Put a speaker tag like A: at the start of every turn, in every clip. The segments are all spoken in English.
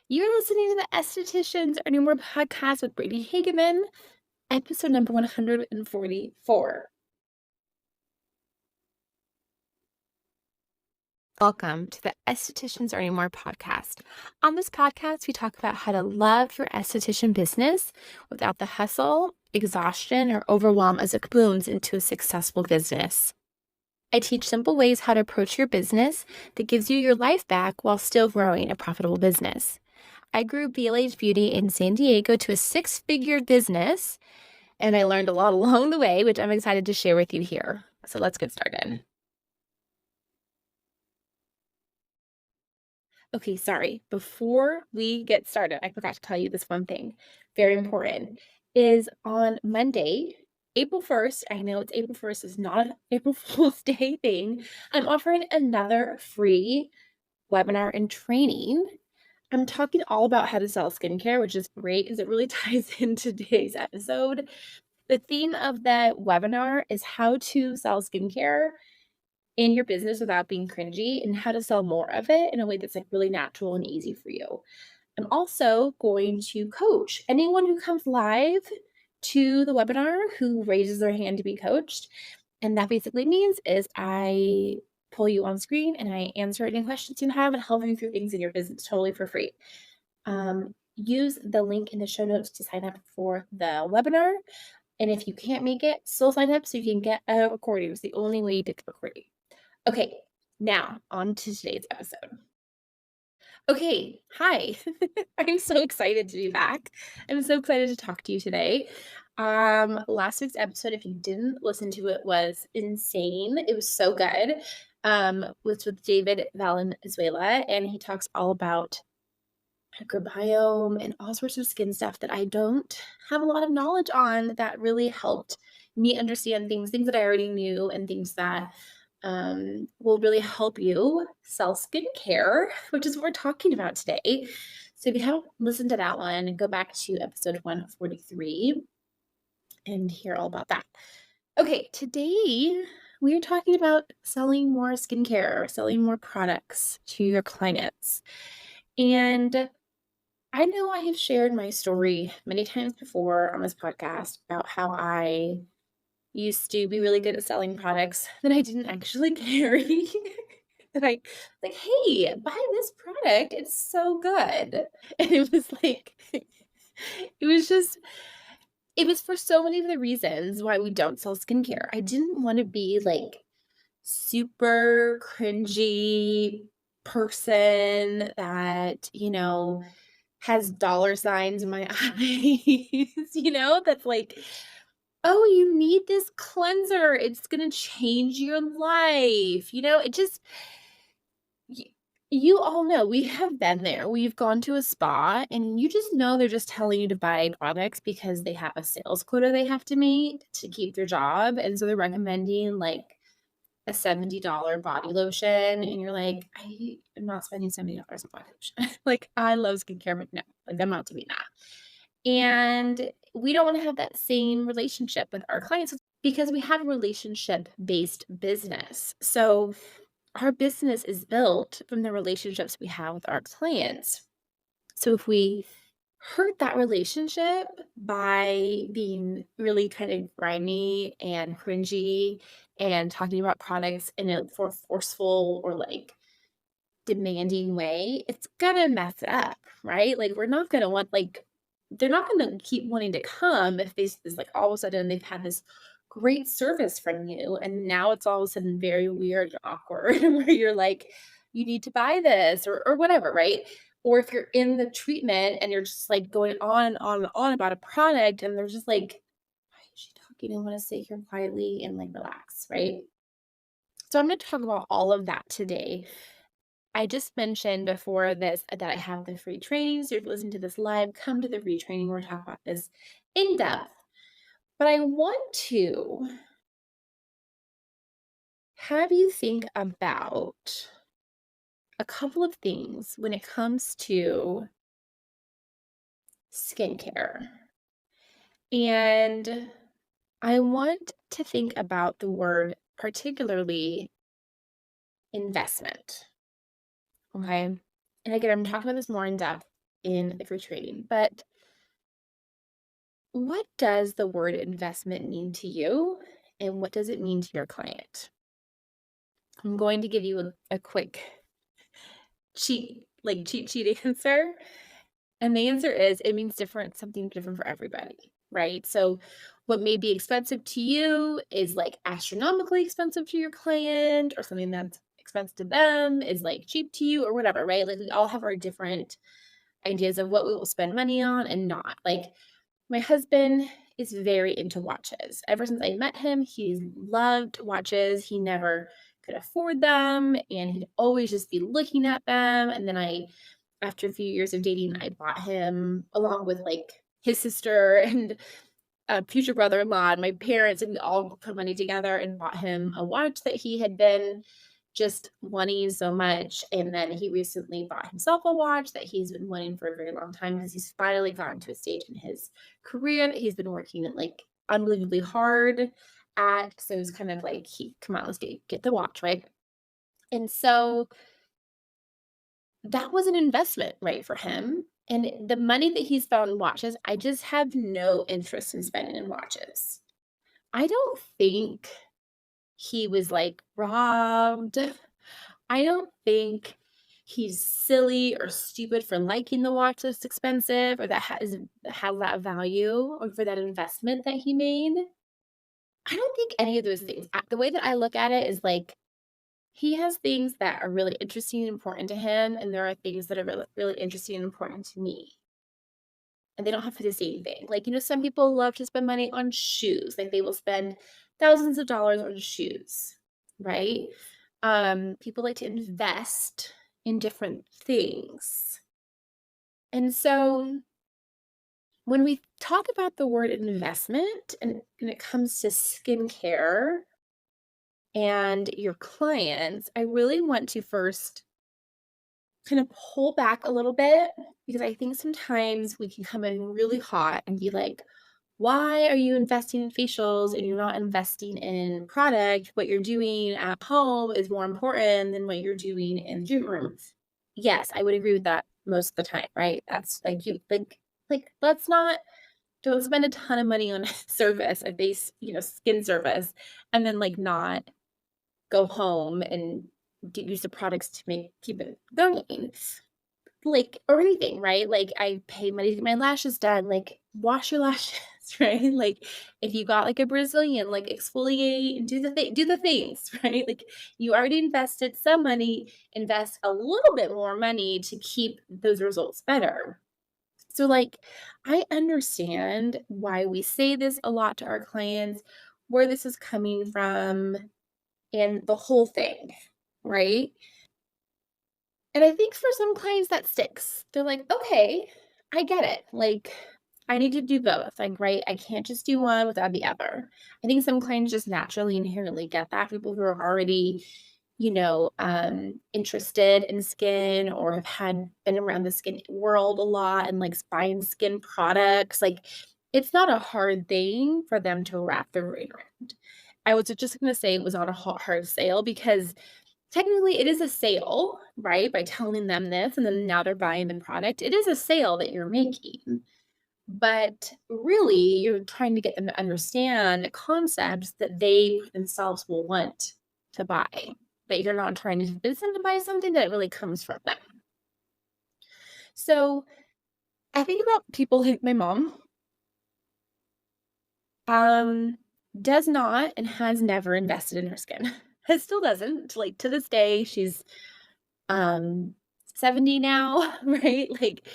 A: You're listening to the Estheticians Earning More podcast with Brittany Hageman, episode number 144. Welcome to the Estheticians Earning More podcast. On this podcast, we talk about how to love your esthetician business without the hustle, exhaustion, or overwhelm as it blooms into a successful business. I teach simple ways how to approach your business that gives you your life back while still growing a profitable business. I grew BLH Beauty in San Diego to a six-figure business, and I learned a lot along the way, which I'm excited to share with you here. So let's get started. Okay, sorry. Before we get started, I forgot to tell you this one thing, very important, is on Monday, April 1st, I know it's April 1st, it's not an April Fool's Day thing. I'm offering another free webinar and training. I'm talking all about how to sell skincare, which is great because it really ties into today's episode. The theme of the webinar is how to sell skincare in your business without being cringy and how to sell more of it in a way that's like really natural and easy for you. I'm also going to coach anyone who comes live to the webinar who raises their hand to be coached. And that basically means is I pull you on screen and I answer any questions you have and help you through things in your business totally for free. Use the link in the show notes to sign up for the webinar. And if you can't make it, still sign up so you can get a recording. It's the only way you get the recording. Okay, now on to today's episode. Okay, hi. I'm so excited to be back. I'm so excited to talk to you today. Last week's episode, if you didn't listen to it, was insane. It was so good. Was with David Valenzuela, and he talks all about microbiome and all sorts of skin stuff that I don't have a lot of knowledge on that really helped me understand things that I already knew and things that will really help you sell skincare, which is what we're talking about today. So if you haven't listened to that one, go back to episode 143 and hear all about that. Okay, today we are talking about selling more skincare, selling more products to your clients. And I know I have shared my story many times before on this podcast about how I used to be really good at selling products that I didn't actually carry. That I like, hey, buy this product. It's so good. And it was like, it was just, it was for so many of the reasons why we don't sell skincare. I didn't want to be like super cringy person that, has dollar signs in my eyes, that's like, "Oh, you need this cleanser. It's gonna change your life." It just y you all know, we have been there. We've gone to a spa, and you just know they're just telling you to buy products because they have a sales quota they have to meet to keep their job, and so they're recommending, like, a $70 body lotion, and you're like, "I am not spending $70 on body lotion." Like, I love skincare, but no, like, I'm not doing that. And we don't want to have that same relationship with our clients because we have a relationship based business. So our business is built from the relationships we have with our clients. So if we hurt that relationship by being really kind of grimy and cringy and talking about products in a forceful or like demanding way, it's gonna mess it up, right? Like we're not gonna want like they're not gonna keep wanting to come if this is like all of a sudden they've had this great service from you and now it's all of a sudden very weird and awkward where you're like, you need to buy this or whatever, right? Or if you're in the treatment and you're just like going on and on and on about a product and they're just like, why is she talking? I want to sit here quietly and like relax, right? So I'm gonna talk about all of that today. I just mentioned before this that I have the free training. So if you listen to this live, come to the free training. We're talking about this in depth. But I want to have you think about a couple of things when it comes to skincare. And I want to think about the word, particularly investment. Okay. And again, I'm talking about this more in depth in the free trading. But what does the word investment mean to you? And what does it mean to your client? I'm going to give you a quick cheat sheet answer. And the answer is it means something different for everybody, right? So what may be expensive to you is like astronomically expensive to your client, or something that's expensive to them is like cheap to you or whatever, right? Like we all have our different ideas of what we will spend money on and not. Like my husband is very into watches. Ever since I met him, he's loved watches. He never could afford them and he'd always just be looking at them. And then after a few years of dating, I bought him along with like his sister and a future brother-in-law and my parents, and we all put money together and bought him a watch that he had been just wanting so much. And then he recently bought himself a watch that he's been wanting for a very long time because he's finally gotten to a stage in his career that he's been working at like unbelievably hard at. So it's kind of like, come on, let's get the watch, right? And so that was an investment, right, for him. And the money that he's found in watches, I just have no interest in spending in watches. I don't think he was like robbed. I don't think he's silly or stupid for liking the watch that's expensive or that has that value or for that investment that he made. I don't think any of those things. The way that I look at it is like he has things that are really interesting and important to him, and there are things that are really, really interesting and important to me. And they don't have to be the same thing. Like, some people love to spend money on shoes. Like they will spend thousands of dollars on shoes, right? People like to invest in different things. And so when we talk about the word investment and when it comes to skincare and your clients, I really want to first kind of pull back a little bit because I think sometimes we can come in really hot and be like, why are you investing in facials and you're not investing in product? What you're doing at home is more important than what you're doing in the gym room. Yes, I would agree with that most of the time, right? That's like you like let's not don't spend a ton of money on service, a base, skin service, and then like not go home and use the products to keep it going. Like, or anything, right? Like, I pay money to get my lashes done, like, wash your lashes, right? Like, if you got, like, a Brazilian, like, exfoliate and do the things, right? Like, you already invested some money, invest a little bit more money to keep those results better. So, like, I understand why we say this a lot to our clients, where this is coming from, and the whole thing, right? And I think for some clients that sticks. They're like, "Okay, I get it. Like, I need to do both. Like, right? I can't just do one without the other." I think some clients just naturally inherently get that. People who are already, interested in skin or have been around the skin world a lot and like buying skin products. Like, it's not a hard thing for them to wrap their brain around. I was just gonna say it was not a hard sale because technically, it is a sale, right? By telling them this, and then now they're buying the product. It is a sale that you're making. But really, you're trying to get them to understand concepts that they themselves will want to buy. That you're not trying to convince them to buy something that really comes from them. So I think about people like my mom, um, does not and has never invested in her skin. It still doesn't. Like to this day, she's um 70 now, right? Like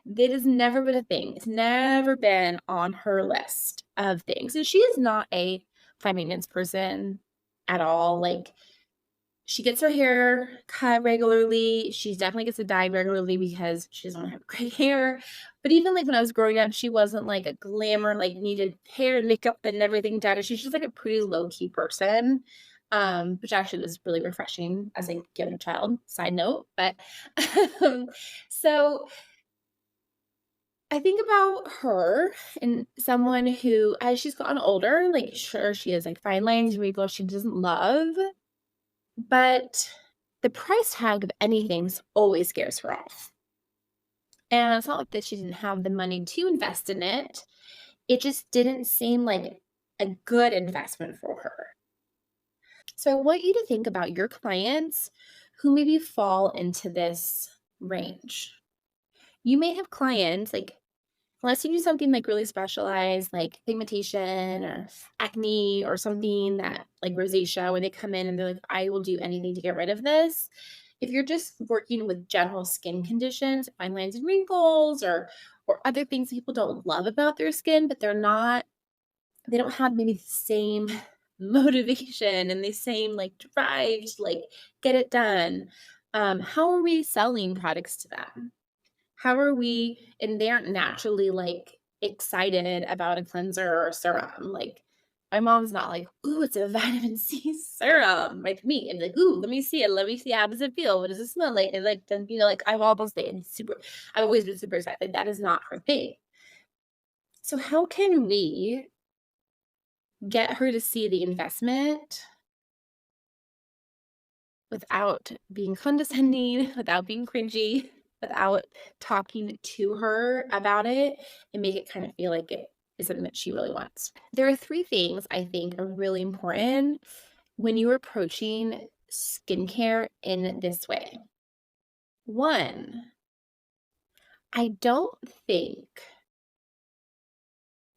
A: that has never been a thing. It's never been on her list of things. And she is not a finance person at all. Like she gets her hair cut regularly. She definitely gets it dyed regularly because she doesn't have great hair. But even like when I was growing up, she wasn't like a glamour, like needed hair and makeup and everything done. She's just like a pretty low key person. Which actually was really refreshing as a young child, side note. But um, so I think about her and someone who, as she's gotten older, like sure she has like fine lines, wrinkles she doesn't love, but the price tag of anything always scares her off. And it's not like that she didn't have the money to invest in it. It just didn't seem like a good investment for her. So I want you to think about your clients who maybe fall into this range. You may have clients like unless you do something like really specialized, like pigmentation or acne or something that like rosacea, when they come in and they're like, I will do anything to get rid of this. If you're just working with general skin conditions, fine lines and wrinkles, or other things people don't love about their skin, but they don't have maybe the same motivation and the same like drive to like get it done. How are we selling products to them? How are we and they aren't naturally, like, excited about a cleanser or serum, like, my mom's not like, "Ooh, it's a vitamin C serum," like me, and like, "Ooh, let me see, how does it feel? What does it smell like?" And, like, then, like, I've almost been super I've always been super excited, like, that is not her thing. So how can we get her to see the investment without being condescending, without being cringy, without talking to her about it and make it kind of feel like it is something that she really wants. There are 3 things I think are really important when you're approaching skincare in this way. 1, I don't think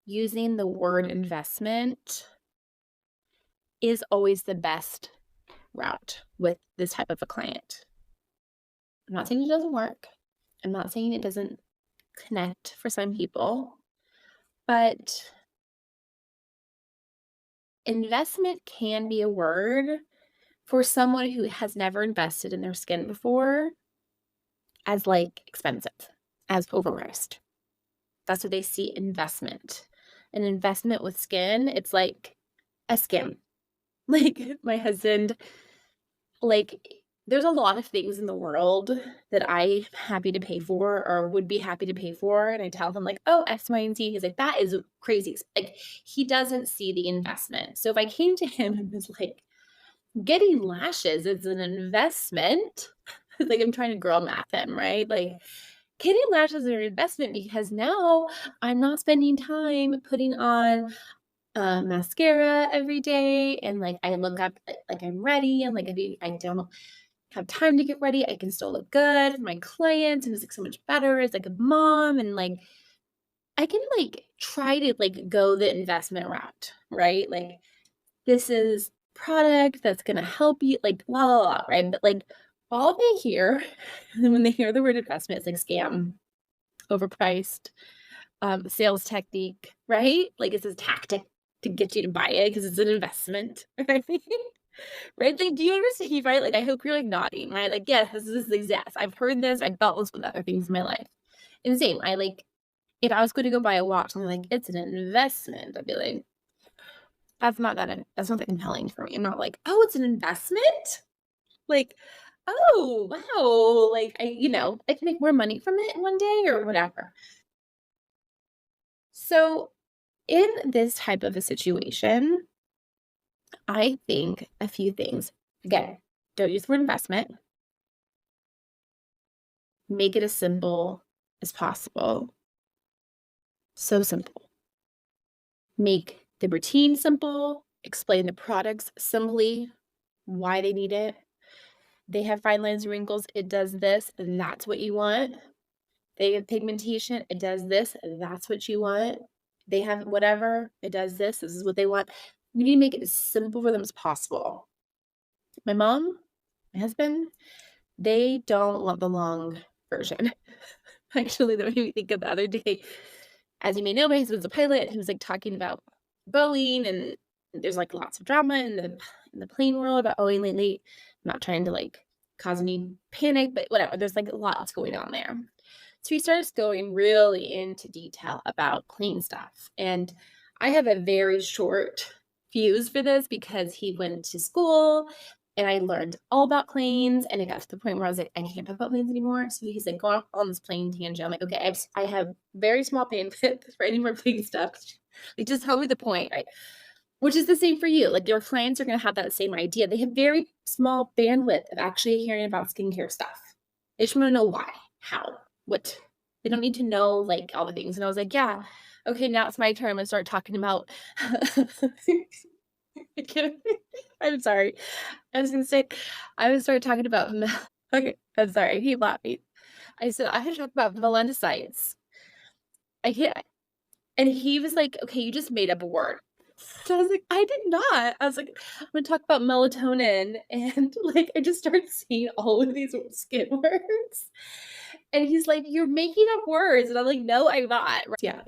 A: using the word investment is always the best route with this type of a client. I'm not saying it doesn't work. I'm not saying it doesn't connect for some people, but investment can be a word for someone who has never invested in their skin before as like expensive, as overpriced. That's what they see investment. An investment with skin, it's like a scam. Like my husband, like there's a lot of things in the world that I'm happy to pay for or would be happy to pay for. And I tell him, like, oh, X, Y, and Z. He's like, that is crazy. Like, he doesn't see the investment. So if I came to him and was like, getting lashes is an investment, like I'm trying to girl math him, right? Like, getting lashes is an investment because now I'm not spending time putting on mascara every day and like I look up like I'm ready and like if I don't have time to get ready, I can still look good. My clients, and it's like so much better as like a mom, and like I can like try to like go the investment route, right? Like this is product that's gonna help you, like la la la, right? But like all they hear when they hear the word investment is like scam, overpriced, sales technique, right? Like it's a tactic to get you to buy it because it's an investment, right? Right? Like, do you understand, right? Like, I hope you're, like, nodding, right? Like, yes, this is yes, I've heard this, I've felt this with other things in my life. And same, I, like if I was gonna go buy a watch, I'm like, "It's an investment," I'd be like, that's not that compelling for me. I'm not like, "Oh, it's an investment?" Like, "Oh, wow," like, I can make more money from it one day or whatever. So, in this type of a situation, I think a few things. Again, don't use the word investment. Make it as simple as possible. So simple. Make the routine simple, explain the products simply, why they need it. They have fine lines and wrinkles, it does this, and that's what you want. They have pigmentation, it does this, and that's what you want. They have whatever, it does this is what they want. We need to make it as simple for them as possible. My mom, my husband, they don't want the long version. Actually, that made me think of the other day. As you may know, my husband's a pilot, and he was, like, talking about Boeing, and there's, like, lots of drama in the plane world about Boeing lately. I'm not trying to, like, cause any panic, but whatever, there's, like, lots going on there. So he starts going really into detail about plane stuff, and I have a very short fuse for this because he went to school and I learned all about planes, and it got to the point where I was like, "I can't talk about planes anymore." So he's like, "Go off on this plane tangent." I'm like, "Okay, I have very small bandwidth for any more plane stuff. Like, just tell me the point, right?" Which is the same for you. Like, your clients are gonna have that same idea. They have very small bandwidth of actually hearing about skincare stuff. They just wanna know why, how, what. They don't need to know, like, all the things. And I was like, "Yeah, okay, now it's my turn. I'm gonna start talking about." I can't I'm sorry. I was gonna say, I would start talking about okay, I'm sorry, he laughed me. I said, "I had to talk about melanocytes." I can't and he was like, "Okay, you just made up a word." So I was like, "I did not." I was like, "I'm gonna talk about melatonin," and, like, I just started seeing all of these skin words, and he's like, "You're making up words," and I'm like, "No, I'm not." Yeah.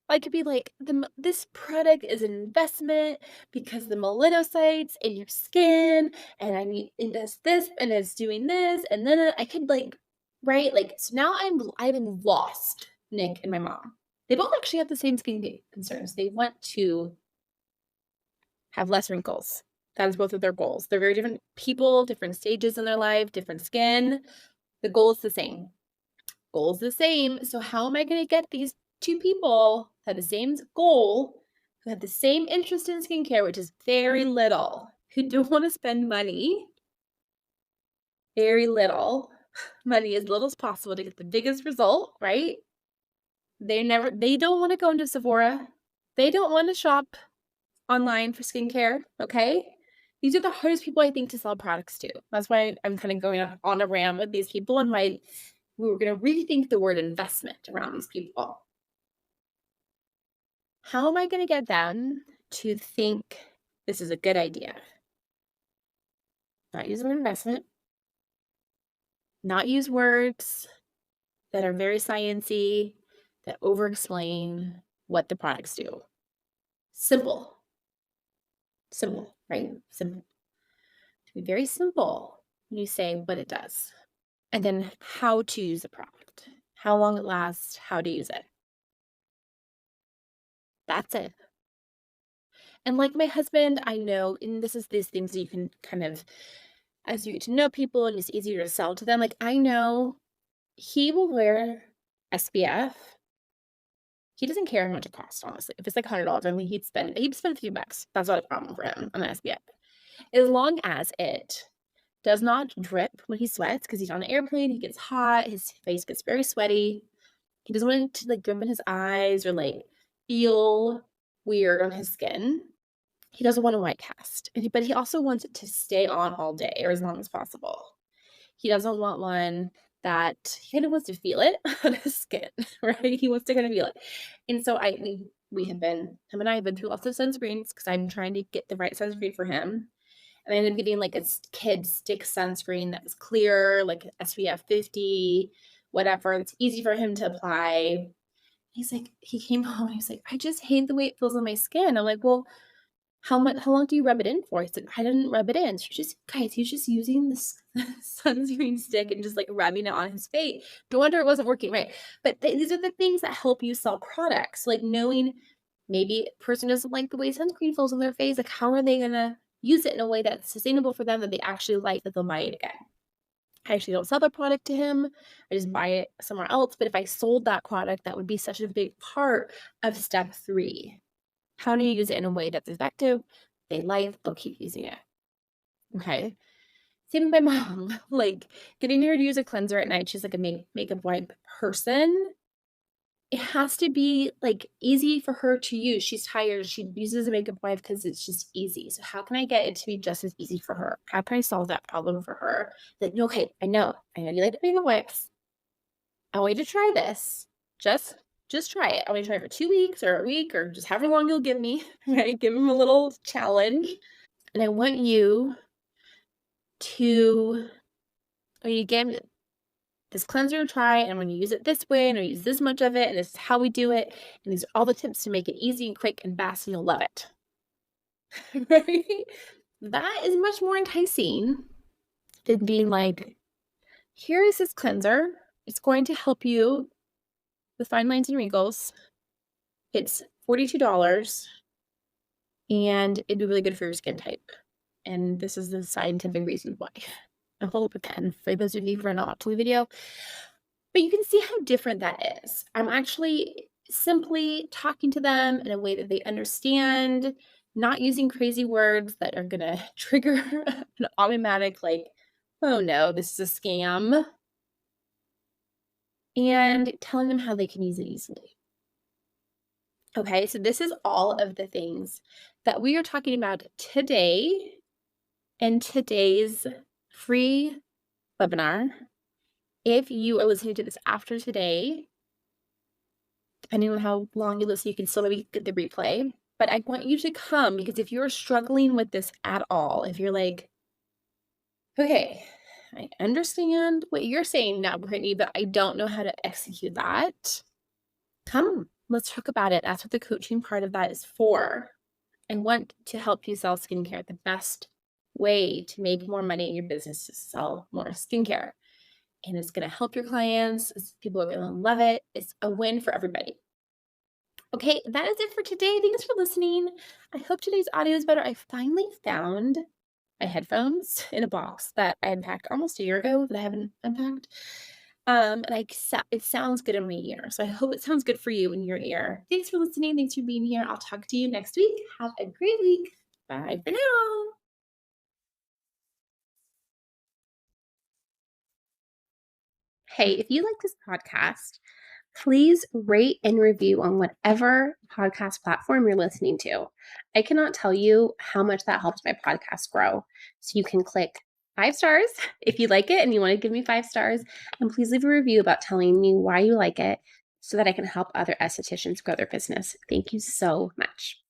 A: I could be like, "This product is an investment because the melanocytes in your skin, and I need it does this, and it's doing this," and then I could, like right? Like, so now I'm lost, Nick and my mom. They both actually have the same skin concerns. They want to have less wrinkles. That is both of their goals. They're very different people, different stages in their life, different skin. The goal is the same. Goal is the same. So how am I going to get these two people who have the same goal, who have the same interest in skincare, which is very little, who don't want to spend money, very little money, as little as possible to get the biggest result, right? They don't want to go into Sephora. They don't want to shop online for skincare, okay? These are the hardest people I think to sell products to. That's why I'm kind of going on a ram with these people and why we were going to rethink the word investment around these people. How am I going to get them to think this is a good idea? Not use an investment, not use words that are very sciencey, that over explain what the products do. Simple. Simple, right? Simple. To be very simple when you say what it does. And then how to use the product, how long it lasts, how to use it. That's it. And like my husband, I know, and this is these things that you can kind of, as you get to know people and it's easier to sell to them, like I know he will wear SPF. He doesn't care how much it costs, honestly. If it's like $100, I mean, he'd spend a few bucks. That's not a problem for him on an SPF. As long as it does not drip when he sweats, because he's on an airplane, he gets hot, his face gets very sweaty. He doesn't want it to, like, drip in his eyes or, like, feel weird on his skin. He doesn't want a white cast, but he also wants it to stay on all day or as long as possible. He doesn't want one that he kinda wants to feel it on his skin, right? He wants to kinda feel it. And so we have been him and I have been through lots of sunscreens because 'cause I'm trying to get the right sunscreen for him. And I ended up getting, like, a kid stick sunscreen that was clear, like SPF 50, whatever, it's easy for him to apply. He's like he came home, he's like, "I just hate the way it feels on my skin." I'm like, "Well, how long do you rub it in for?" He's like, "I didn't rub it in." So just guys, he's just using this sunscreen stick and just, like, rubbing it on his face. No wonder it wasn't working, right? But these are the things that help you sell products, like knowing maybe a person doesn't like the way sunscreen feels on their face, like, how are they gonna use it in a way that's sustainable for them that they actually like, that they'll buy it again? I actually don't sell the product to him. I just buy it somewhere else. But if I sold that product, that would be such a big part of step 3. How do you use it in a way that's effective? They like, they'll keep using it. Okay. Same with my mom. Like getting her to use a cleanser at night. She's like a makeup wipe person. It has to be, like, easy for her to use. She's tired, she uses a makeup wipe because it's just easy. So how can I get it to be just as easy for her? How can I solve that problem for her? Like, "No, okay, I know you like the makeup wipes. I want you to try this. Just just try it. I want you to try it for 2 weeks or a week or just however long you'll give me," right? Give him a little challenge, and I want you to when you give him this cleanser to try, and when you use it this way, and I use this much of it, and this is how we do it, and these are all the tips to make it easy and quick and fast, and you'll love it. Right? That is much more enticing than being like, here is this cleanser. It's going to help you with fine lines and wrinkles. It's $42 and it'd be really good for your skin type. And this is the scientific reason why. I hope again for those of you who are not watching the video. But you can see how different that is. I'm actually simply talking to them in a way that they understand, not using crazy words that are gonna trigger an automatic like, "Oh no, this is a scam." and telling them how they can use it easily. Okay, so this is all of the things that we are talking about today in today's free webinar. If you are listening to this after today, depending on how long you listen, you can still maybe get the replay. But I want you to come because if you're struggling with this at all, if you're like, okay, I understand what you're saying now, Brittany, but I don't know how to execute that. Come, let's talk about it. That's what the coaching part of that is for. I want to help you sell skincare. The best way to make more money in your business is to sell more skincare. And it's going to help your clients. People are going to love it. It's a win for everybody. Okay, that is it for today. Thanks for listening. I hope today's audio is better. I finally found my headphones in a box that I unpacked almost a year ago that I haven't unpacked. And it sounds good in my ear. So I hope it sounds good for you in your ear. Thanks for listening. Thanks for being here. I'll talk to you next week. Have a great week. Bye for now. Hey, if you like this podcast, please rate and review on whatever podcast platform you're listening to. I cannot tell you how much that helps my podcast grow. So you can click 5 stars if you like it and you want to give me 5 stars. And please leave a review about telling me why you like it so that I can help other estheticians grow their business. Thank you so much.